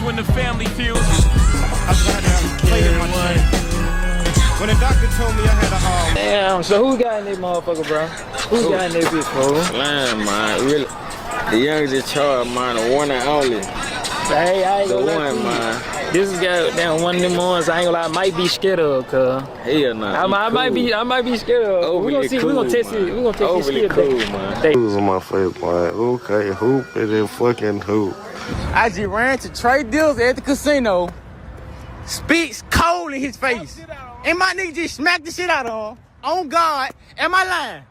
when the family feels. I tried to play in my mind. When the doctor told me I had a heart. Damn, so who got in this motherfucker, bro? Who got in this bitch, bro? Slam, man, really. The youngest child, man, the one and only. Hey, I ain't the gonna one, man. This is goddamn one of them ones I ain't gonna lie, I might be scared of, cuz. Hell nah. I might be scared of. We gonna see, we gonna test it. We gonna test his skill. Cool, man. Who's my favorite part? Okay, hoop and then fucking hoop. I just ran to trade deals at the casino. Spits cold in his face. And my nigga just smacked the shit out of him. On God, am I lying?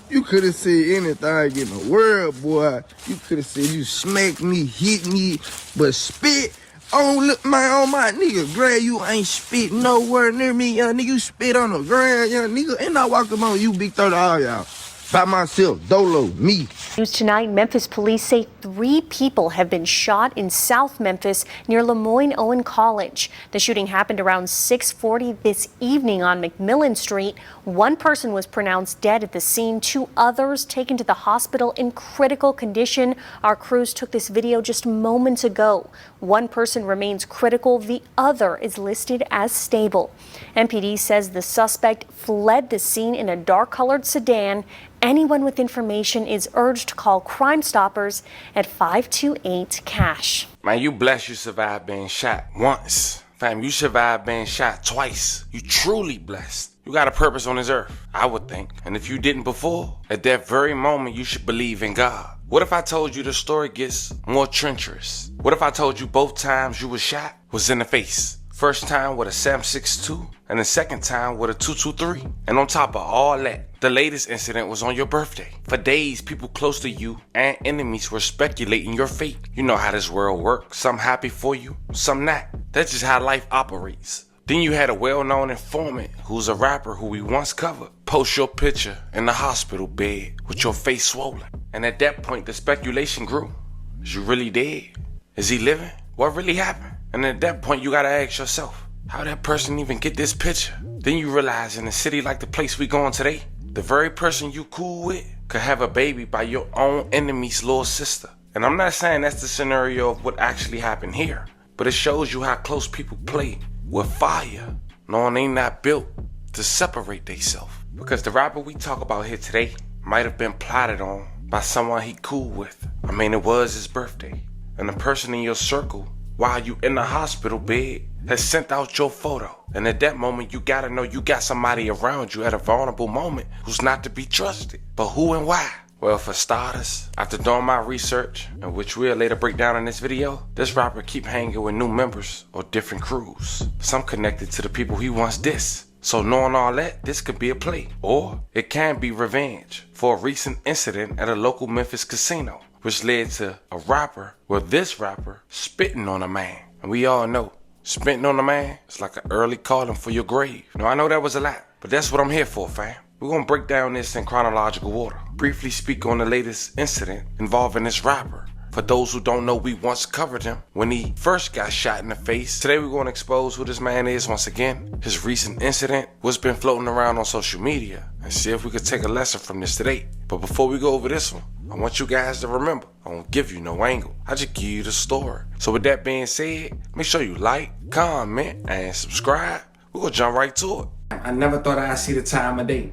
You could have said anything in the world, boy. You could have said you smacked me, hit me, but spit on my nigga grave. You ain't spit nowhere near me, young nigga. You spit on the ground, young nigga. And I walked up on you, big 30, all y'all. By myself, Dolo, me. News tonight, Memphis police say 3 people have been shot in South Memphis near Lemoyne Owen College. The shooting happened around 6:40 this evening on McMillan Street. 1 person was pronounced dead at the scene, 2 others taken to the hospital in critical condition. Our crews took this video just moments ago. 1 person remains critical, the other is listed as stable. MPD says the suspect fled the scene in a dark-colored sedan. Anyone with information is urged to call Crime Stoppers at 528-CASH. Man, you blessed you survived being shot once. Fam, you survived being shot twice. You truly blessed. You got a purpose on this earth, I would think. And if you didn't before, at that very moment, you should believe in God. What if I told you the story gets more treacherous? What if I told you both times you were shot was in the face? First time with a 7.62 and the second time with a 2.23. And on top of all that, the latest incident was on your birthday. For days, people close to you and enemies were speculating your fate. You know how this world works. Some happy for you, some not. That's just how life operates. Then you had a well-known informant who's a rapper who we once covered post your picture in the hospital bed with your face swollen. And at that point, the speculation grew. Is you really dead? Is he living? What really happened? And at that point, you gotta ask yourself, how that person even get this picture? Then you realize in a city like the place we going today, the very person you cool with could have a baby by your own enemy's little sister. And I'm not saying that's the scenario of what actually happened here, but it shows you how close people play with fire, knowing they not built to separate themselves. Because the rapper we talk about here today might have been plotted on by someone he cool with. I mean, it was his birthday, and the person in your circle while you in the hospital bed has sent out your photo. And at that moment, you gotta know you got somebody around you at a vulnerable moment who's not to be trusted. But who and why? Well, for starters, after doing my research, and which we'll later break down in this video, this rapper keep hanging with new members or different crews. Some connected to the people he once dissed. So knowing all that, this could be a play. Or it can be revenge for a recent incident at a local Memphis casino, which led to a rapper, well, this rapper, spitting on a man. And we all know, spitting on a man is like an early calling for your grave. Now, I know that was a lot, but that's what I'm here for, fam. We're gonna break down this in chronological order. Briefly speak on the latest incident involving this rapper. For those who don't know, we once covered him when he first got shot in the face. Today we're gonna expose who this man is once again, his recent incident, what's been floating around on social media, and see if we could take a lesson from this today. But before we go over this one, I want you guys to remember, I won't give you no angle. I just give you the story. So with that being said, make sure you like, comment, and subscribe. We're gonna jump right to it. I never thought I'd see the time of day,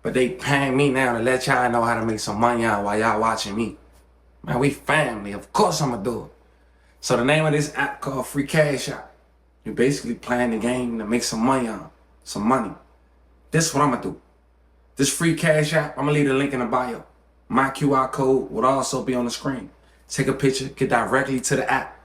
but they paying me now to let y'all know how to make some money out while y'all watching me. Man, we family. Of course I'ma do it. So the name of this app called Free Cash App. You're basically playing the game to make some money on, some money. This is what I'ma do. This Free Cash App, I'ma leave the link in the bio. My QR code would also be on the screen. Take a picture, get directly to the app.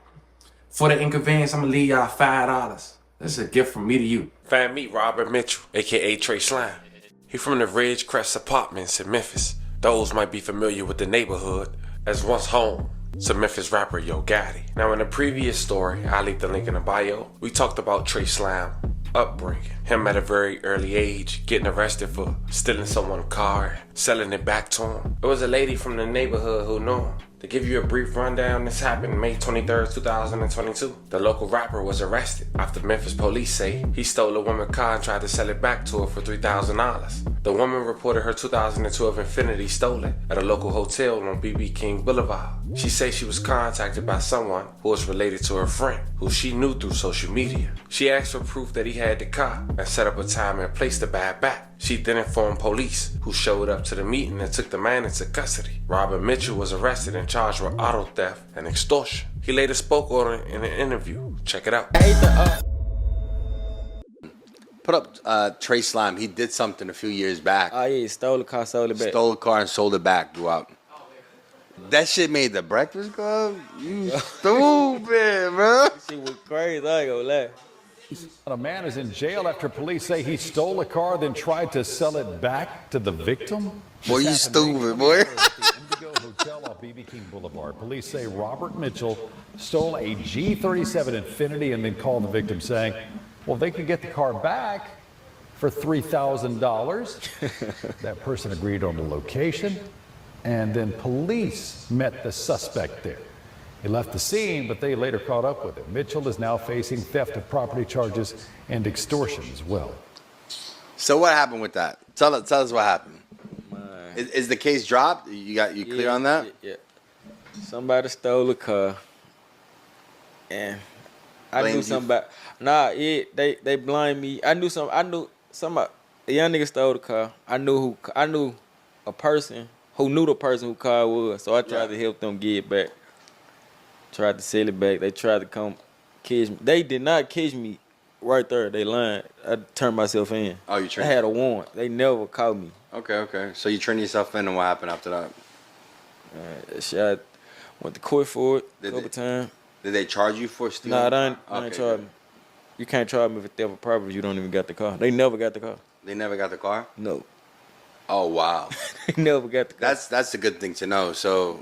For the inconvenience, I'ma leave y'all $5. This is a gift from me to you. Fam, meet Robert Mitchell, aka Trey Slime. He from the Ridgecrest Apartments in Memphis. Those might be familiar with the neighborhood as once home to Memphis rapper Yo Gotti. Now in the previous story, I'll leave the link in the bio, we talked about Trey Slime upbringing. Him at a very early age getting arrested for stealing someone's car, selling it back to him. It was a lady from the neighborhood who knew him To give you a brief rundown, this happened May 23rd, 2022. The local rapper was arrested after Memphis police say he stole a woman's car and tried to sell it back to her for $3,000. The woman reported her 2012 Infiniti stolen at a local hotel on BB King Boulevard. She said she was contacted by someone who was related to her friend, who she knew through social media. She asked for proof that he had the car and set up a time and place to buy it back. She then informed police, who showed up to the meeting and took the man into custody. Robert Mitchell was arrested and charged with auto theft and extortion. He later spoke on it in an interview. Check it out. Put up Trey Slime. He did something a few years back. Oh yeah, stole the car, sold it back. Stole a car and sold it back. Blew out. That shit made the Breakfast Club. You stupid, bro. She was crazy. I ain't gonna lie. A man is in jail after police say he stole a car, then tried to sell it back to the victim. Boy, you stupid, boy. Indigo Hotel off BB King Boulevard. Police say Robert Mitchell stole a G37 Infiniti and then called the victim saying, well, they could get the car back for $3,000. That person agreed on the location, and then police met the suspect there. He left the scene, but they later caught up with him. Mitchell is now facing theft of property charges and extortion as well. So what happened with that? Tell us what happened. Is the case dropped? You clear on that? Yeah. Somebody stole a car, and I knew somebody. Nah, they blind me. I knew somebody. A young nigga stole the car. I knew a person who knew the person who car was. So I tried to help them get it back. Tried to sell it back. They tried to come catch me. They did not catch me right there. They lied. I turned myself in. Oh, you turned? I had a warrant. They never caught me. Okay. So you turned yourself in, and what happened after that? I went to court for it a couple times. Did they charge you for stealing? Nah, they ain't charge me. You can't charge me for theft of property if you don't even got the car. They never got the car. They never got the car? No. Oh, wow. They never got the car. That's a good thing to know. So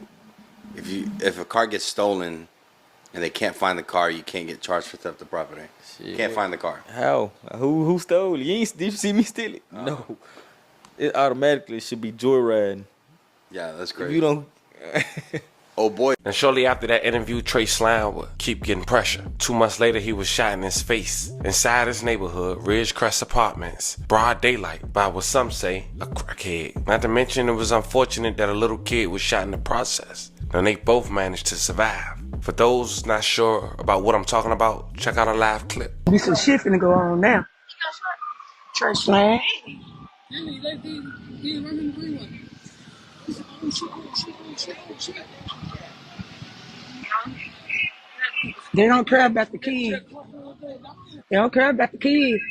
if a car gets stolen and they can't find the car, you can't get charged for theft of property. Shit. You can't find the car. How? Who stole it? Did you see me steal it? Oh. No. It automatically should be joyriding. Yeah, that's great. If you don't... Oh boy. And shortly after that interview, Trey Slime would keep getting pressure. 2 months later, he was shot in his face inside his neighborhood, Ridgecrest Apartments, broad daylight, by what some say a crackhead. Not to mention, it was unfortunate that a little kid was shot in the process. And they both managed to survive. For those not sure about what I'm talking about, check out a live clip. Be some shit finna go on now. Trey Slime. They don't care about the kids. They don't care about the kids.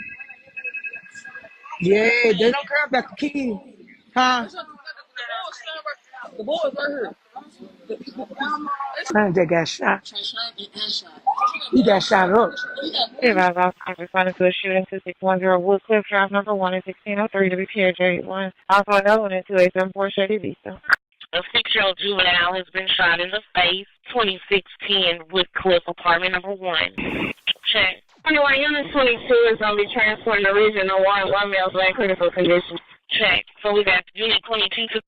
Yeah, they don't care about the kids. Huh? The boys right here. They got shot. He got shot up. Hey, I've responded to a shooting 2610 Woodcliff Drive, number 1 in 1603 to be PJ1. Also another one in 2874 Shady Vista. A 6-year-old juvenile has been shot in the face. 2610 Woodcliff, apartment number 1. Check. Anyway, unit 22 is going to be transporting the regional 1 male's in critical condition. Check. So we got unit 22 to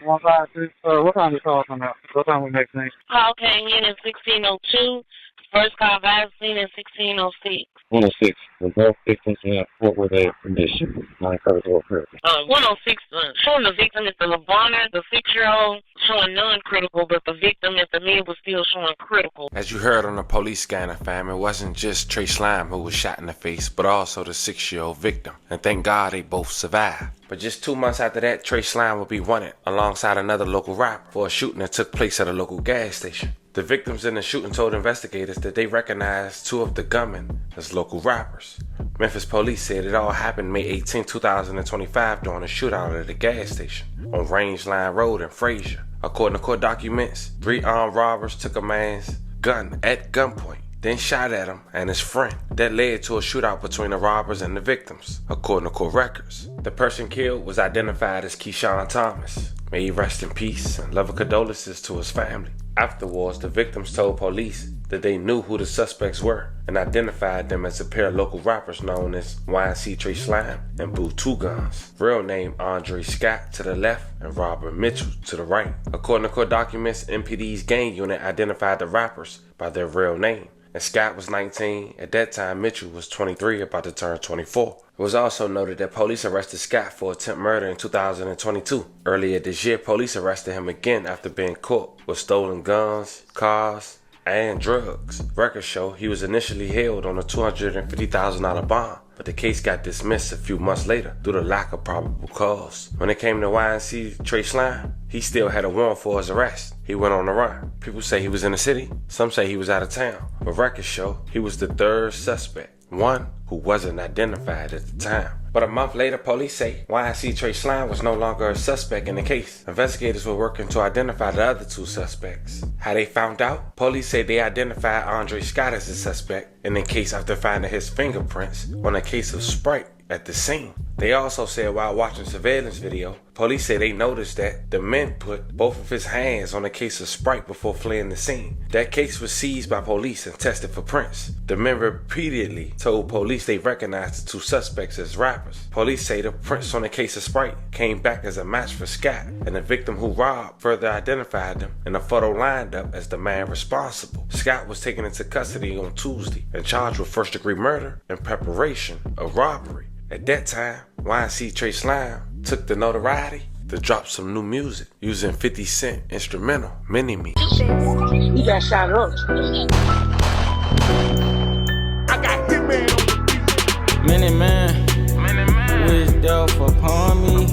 156. What time is call coming out? What time we next name? call came in at 1602. First call vaccine at 1606. 106. The both victims in Fort Worth condition. 106. Showing the victim is the LeVarner, the 6-year-old, showing non-critical, but the victim at the mid was still showing critical. As you heard on the police scanner, fam, it wasn't just Trey Slime who was shot in the face, but also the 6-year-old victim. And thank God they both survived. But just 2 months after that, Trey Slime would be wanted alongside another local rapper for a shooting that took place at a local gas station. The victims in the shooting told investigators that they recognized 2 of the gunmen as local rappers. Memphis police said it all happened May 18, 2025 during a shootout at a gas station on Range Line Road in Frazier. According to court documents, 3 armed robbers took a man's gun at gunpoint, then shot at him and his friend. That led to a shootout between the robbers and the victims, according to court records. The person killed was identified as Keyshawn Thomas. May he rest in peace and love and condolences to his family. Afterwards, the victims told police that they knew who the suspects were and identified them as a pair of local rappers known as YNC Trey Slime and Boo Two Guns. Real name Andre Scott to the left and Robert Mitchell to the right. According to court documents, MPD's gang unit identified the rappers by their real name. And Scott was 19. At that time, Mitchell was 23, about to turn 24. It was also noted that police arrested Scott for attempt murder in 2022. Earlier this year, police arrested him again after being caught with stolen guns, cars, and drugs. Records show he was initially held on a $250,000 bond, but the case got dismissed a few months later due to lack of probable cause. When it came to YNC Trey Slime, he still had a warrant for his arrest. He went on the run. People say he was in the city, some say he was out of town, but records show he was the third suspect, one who wasn't identified at the time. But a month later, police say YNC Trey Slime was no longer a suspect in the case. Investigators were working to identify the other two suspects. How they found out? Police say they identified Andre Scott as a suspect in the case after finding his fingerprints on a case of Sprite at the scene. They also said while watching surveillance video, police say they noticed that the men put both of his hands on a case of Sprite before fleeing the scene. That case was seized by police and tested for prints. The men repeatedly told police they recognized the two suspects as rappers. Police say the prints on the case of Sprite came back as a match for Scott, and the victim who robbed further identified them, and the photo lined up as the man responsible. Scott was taken into custody on Tuesday and charged with first-degree murder and preparation of robbery. At that time, YNC Trey Slime took the notoriety to drop some new music using 50 Cent instrumental, Mini Me. He got shot up. I got Hitman on the beat. Many man, wish death upon me.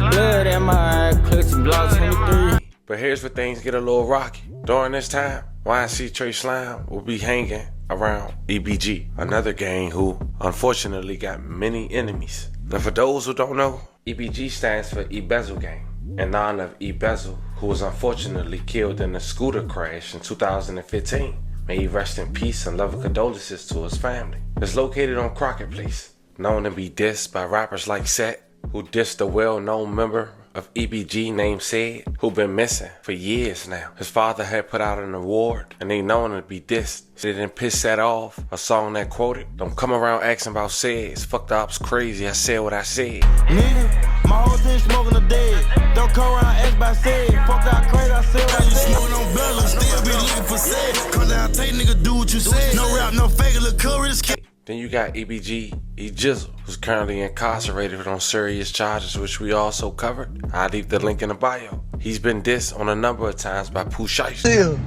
Blood in my eye, clutch block 23. But here's where things get a little rocky. During this time, YNC Trey Slime will be hanging around EBG, another gang who unfortunately got many enemies. Now for those who don't know, EBG stands for Ebezel Gang, in honor of Ebezel, who was unfortunately killed in a scooter crash in 2015. May he rest in peace and love and condolences to his family. It's located on Crockett Place, known to be dissed by rappers like Set, who dissed a well-known member of EBG named Sid, who been missing for years now. His father had put out an award and they known to be dissed. So they didn't piss that off. A song that quoted, "Don't come around asking about Sids. Fuck the ops crazy, I said what I said." Nigga, my whole thing smoking the dead. Don't come around asking about Sids. Fuck out crazy, I said what I said. Smoking on Bella, still be looking for Sids. Come down, take nigga, do what you said. No rap, no fake, look courage. Then you got EBG Jizzle, who's currently incarcerated on serious charges, which we also covered. I'll leave the link in the bio. He's been dissed on a number of times by Pooh Shiesty. Yeah.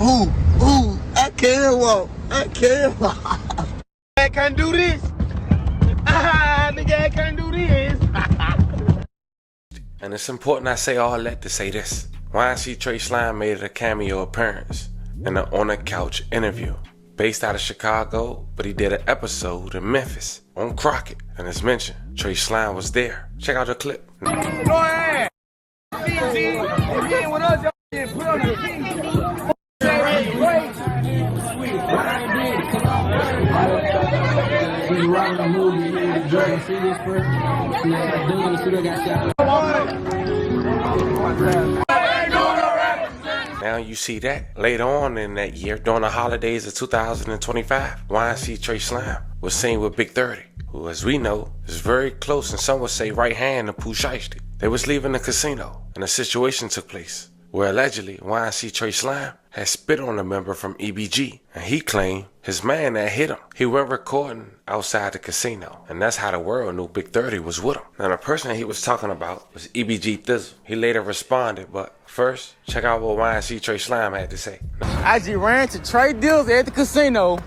Ooh, I can't walk. I can't walk. I can't do this. Nigga, I can't do this. And it's important I say all that to say this. YNC Trey Slime made a cameo appearance in an On the Couch interview. Based out of Chicago, but he did an episode in Memphis on Crockett. And as mentioned, Trey Slime was there. Check out the clip. Go ahead. If you ain't with us, y'all put on the feet. When you watching a movie, you enjoy and see this person. See that dude, see that got shot. Now you see that later on in that year, during the holidays of 2025, YNC Trey Slime was seen with Big 30, who, as we know, is very close and some would say right hand to Pooh Shiesty. They was leaving the casino, and a situation took place where allegedly YNC Trey Slime had spit on a member from EBG, and he claimed his man that hit him. He went recording outside the casino, and that's how the world knew Big 30 was with him. Now the person he was talking about was EBG Thizzle. He later responded, but first, check out what YNC Trey Slime had to say. I just ran to trade deals at the casino,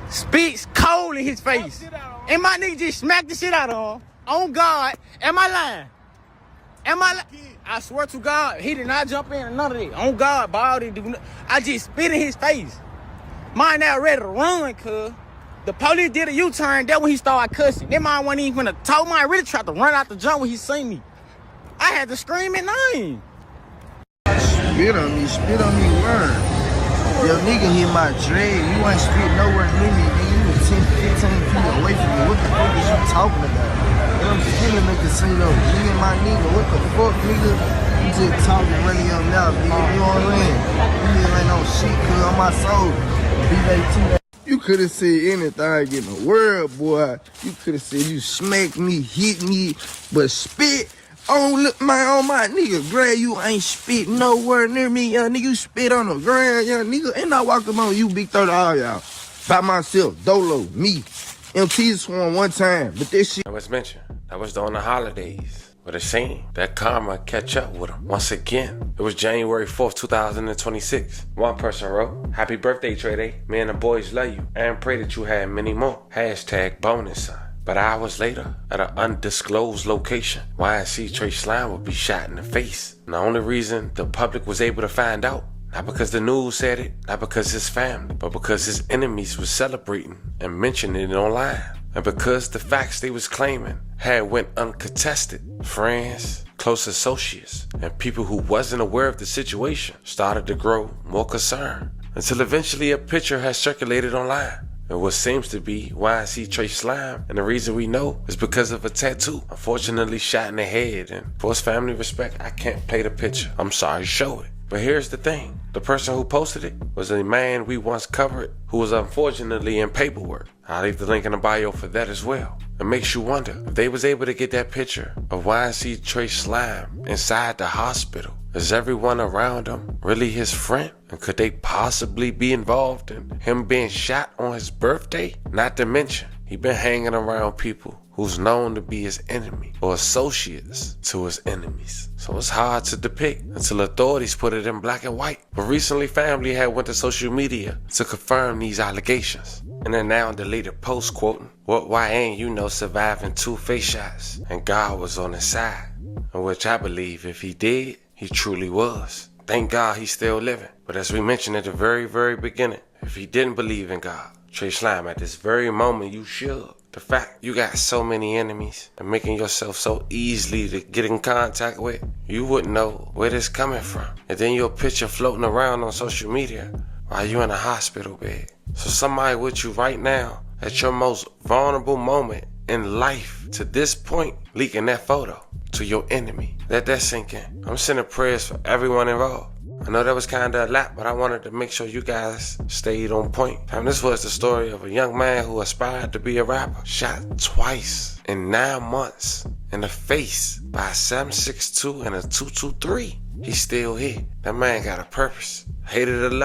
spits cold in his face, and my nigga just smacked the shit out of him. On God, am I lying? Am I I swear to God, he did not jump in or none of that. On God, I just spit in his face. Mine now ready to run, cuz. The police did a U-turn, that when he started cussing. That man wasn't even gonna talk. Mine really tried to run out the jump when he seen me. I had to scream at name. Spit on me, learn. Yo, nigga hit my dread. You ain't spit nowhere near me, nigga. You was 10, 15 feet away from me. What the fuck is you talking about? I'm still in the casino. Me and my nigga, what the fuck, nigga? You just talking, running your mouth, nigga. You know what I'm saying? You nigga ain't no shit, cuz on my soul. B-Day-T. You could have said anything in the world, boy. You could have said you smacked me, hit me, but spit on my nigga. Grab, you ain't spit nowhere near me, young nigga. You spit on the ground, young nigga. And I walk up on you, big 30, all y'all. By myself, Dolo, me. MT swung one time, but this shit. I was mentioned, that was during the holidays. But it seemed that karma catch up with him once again. It was January 4th, 2026. One person wrote, "Happy birthday, Trey Day. Me and the boys love you and pray that you had many more. # bonus sign." But hours later, at an undisclosed location, YNC Trey Slime would be shot in the face. And the only reason the public was able to find out, not because the news said it, not because his family, but because his enemies were celebrating and mentioning it online. And because the facts they was claiming had went uncontested, friends, close associates, and people who wasn't aware of the situation started to grow more concerned. Until eventually a picture has circulated online. And what seems to be YNC Trey Slime, and the reason we know is because of a tattoo. Unfortunately shot in the head, and for his family respect, I can't play the picture. I'm sorry, show it. But here's the thing. The person who posted it was a man we once covered who was unfortunately in paperwork. I'll leave the link in the bio for that as well. It makes you wonder if they was able to get that picture of YNC Trey Slime inside the hospital. Is everyone around him really his friend? And could they possibly be involved in him being shot on his birthday? Not to mention, he been hanging around people who's known to be his enemy or associates to his enemies. So it's hard to depict until authorities put it in black and white. But recently family had went to social media to confirm these allegations. And then now deleted post quoting, "What, why ain't you know surviving 2 face shots? And God was on his side." In which I believe if he did, he truly was. Thank God he's still living. But as we mentioned at the very, very beginning, if he didn't believe in God, Trey Slime, at this very moment you should. The fact you got so many enemies and making yourself so easily to get in contact with, you wouldn't know where this coming from. And then your picture floating around on social media while you in a hospital bed. So somebody with you right now at your most vulnerable moment in life to this point leaking that photo to your enemy. Let that sink in. I'm sending prayers for everyone involved. I know that was kind of a lot, but I wanted to make sure you guys stayed on point. And this was the story of a young man who aspired to be a rapper, shot twice in 9 months in the face by a 7.62 and a 2.23. He's still here. That man got a purpose. Hated or loved.